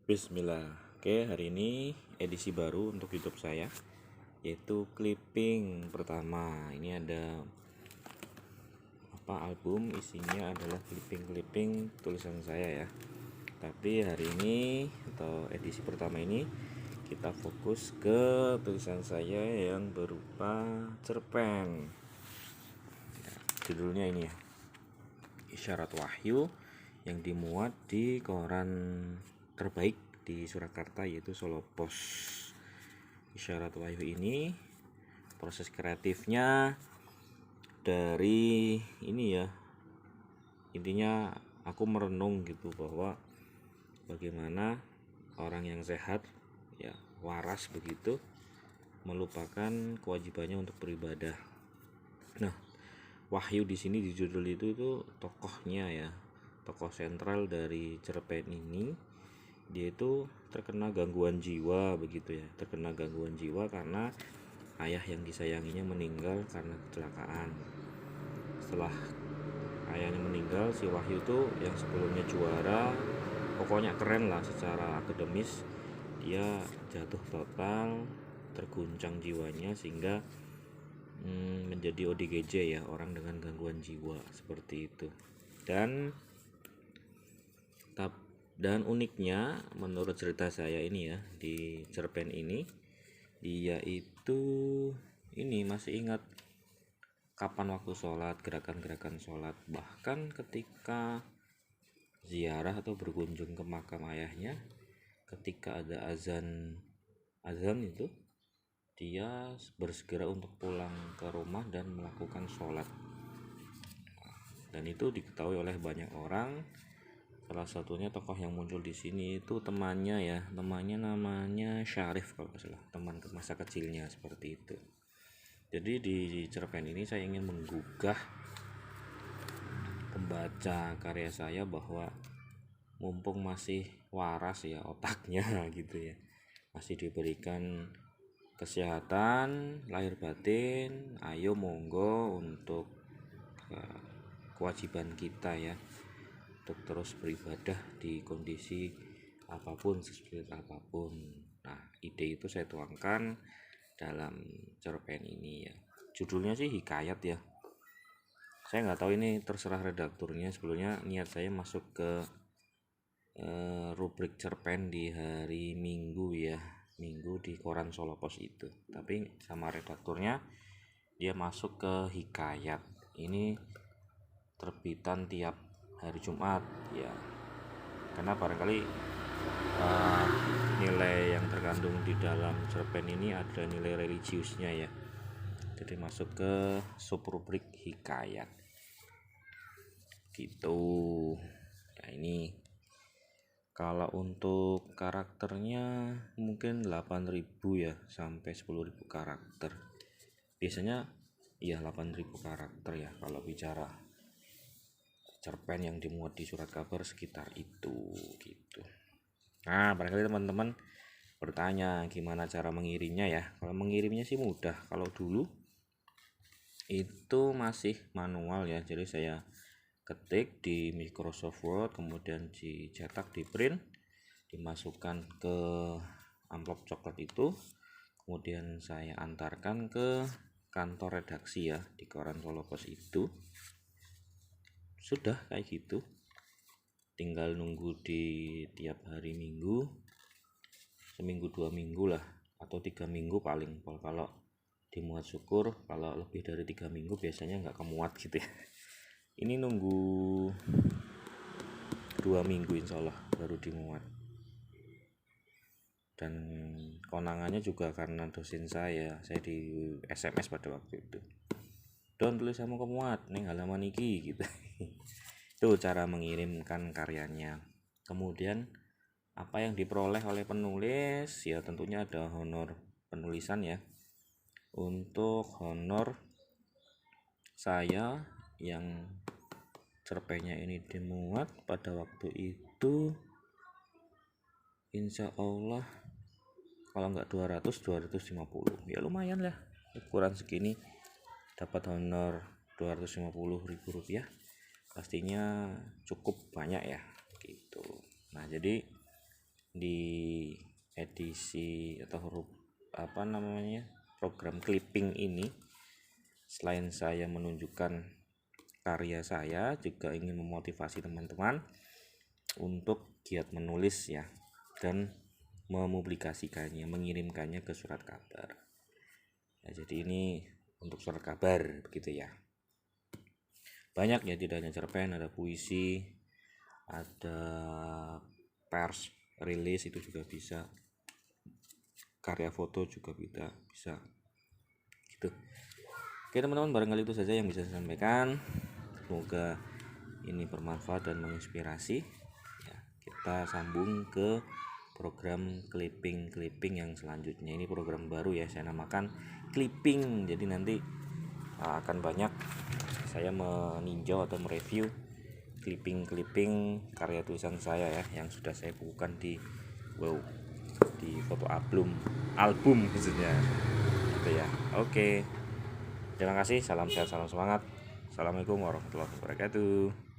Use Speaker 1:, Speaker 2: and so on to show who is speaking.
Speaker 1: Bismillah. Oke, hari ini edisi baru untuk YouTube saya, yaitu clipping pertama. Ini ada album, isinya adalah clipping tulisan saya ya. Tapi hari ini atau edisi pertama ini kita fokus ke tulisan saya yang berupa cerpen. Judulnya ini ya, Isyarat Wahyu, yang dimuat di koran terbaik di Surakarta, yaitu Solo Pos. Isyarat Wahyu ini proses kreatifnya dari ini ya, intinya aku merenung gitu bahwa bagaimana orang yang sehat ya, waras begitu, melupakan kewajibannya untuk beribadah. Nah, Wahyu di sini di judul itu tokohnya ya, tokoh sentral dari cerpen ini. Dia itu terkena gangguan jiwa begitu ya, terkena gangguan jiwa karena ayah yang disayanginya meninggal karena kecelakaan. Setelah ayahnya meninggal, si Wahyu itu yang sebelumnya juara, pokoknya keren lah secara akademis, dia jatuh total, terguncang jiwanya sehingga menjadi ODGJ ya, orang dengan gangguan jiwa seperti itu. Dan uniknya menurut cerita saya ini ya, di cerpen ini dia itu ini masih ingat kapan waktu sholat, gerakan-gerakan sholat, bahkan ketika ziarah atau berkunjung ke makam ayahnya, ketika ada azan itu dia bersegera untuk pulang ke rumah dan melakukan sholat. Dan itu diketahui oleh banyak orang. Salah satunya tokoh yang muncul di sini itu temannya ya, namanya Syarif kalau nggak salah, teman masa kecilnya seperti itu. Jadi di cerpen ini saya ingin menggugah pembaca karya saya bahwa mumpung masih waras ya otaknya gitu ya, masih diberikan kesehatan lahir batin, ayo monggo untuk kewajiban kita ya, untuk terus beribadah di kondisi apapun, sesulit apapun. Nah, ide itu saya tuangkan dalam cerpen ini ya. Judulnya sih Hikayat ya. Saya nggak tahu, ini terserah redakturnya. Sebelumnya niat saya masuk ke rubrik cerpen di hari Minggu ya, Minggu di koran Solo Pos itu. Tapi sama redakturnya dia masuk ke Hikayat. Ini terbitan tiap hari Jumat ya, karena barangkali nilai yang terkandung di dalam cerpen ini ada nilai religiusnya ya, jadi masuk ke subrubrik Hikayat gitu ya. Ini kalau untuk karakternya mungkin 8.000 ya sampai 10.000 karakter biasanya ya, 8.000 karakter ya kalau bicara cerpen yang dimuat di surat kabar, sekitar itu gitu. Nah, barangkali teman-teman bertanya gimana cara mengirimnya ya. Kalau mengirimnya sih mudah. Kalau dulu itu masih manual ya, jadi saya ketik di Microsoft Word, kemudian dicetak, di print, dimasukkan ke amplop coklat itu, kemudian saya antarkan ke kantor redaksi ya di koran Solo Pos itu. Sudah kayak gitu, tinggal nunggu di tiap hari Minggu, seminggu 2 minggu lah, atau 3 minggu paling. Kalau dimuat syukur, kalau lebih dari 3 minggu biasanya nggak kemuat gitu ya. Ini nunggu 2 minggu insya Allah baru dimuat. Dan konangannya juga karena dosen saya di SMS pada waktu itu, don tulis sama kemuat neng halaman iki gitu. Itu cara mengirimkan karyanya. Kemudian apa yang diperoleh oleh penulis ya, tentunya ada honor penulisan ya. Untuk honor saya yang cerpennya ini dimuat pada waktu itu, insya Allah kalau nggak 250 ya lumayan lah, ukuran segini dapat honor 250.000 rupiah, pastinya cukup banyak ya gitu. Nah, jadi di edisi atau huruf program clipping ini, selain saya menunjukkan karya saya, juga ingin memotivasi teman-teman untuk giat menulis ya, dan memublikasikannya, mengirimkannya ke surat kabar. Ya, jadi ini untuk surat kabar begitu ya. Banyak ya, tidak hanya cerpen, ada puisi, ada pers rilis itu juga bisa, karya foto juga bisa gitu. Oke teman-teman, barangkali itu saja yang bisa saya sampaikan. Semoga ini bermanfaat dan menginspirasi ya. Kita sambung ke program clipping yang selanjutnya. Ini program baru ya, saya namakan clipping. Jadi nanti akan banyak saya meninjau atau mereview clipping karya tulisan saya ya, yang sudah saya bukukan di foto album khususnya gitu ya. Oke, terima kasih, salam sehat, salam semangat. Assalamualaikum warahmatullahi wabarakatuh.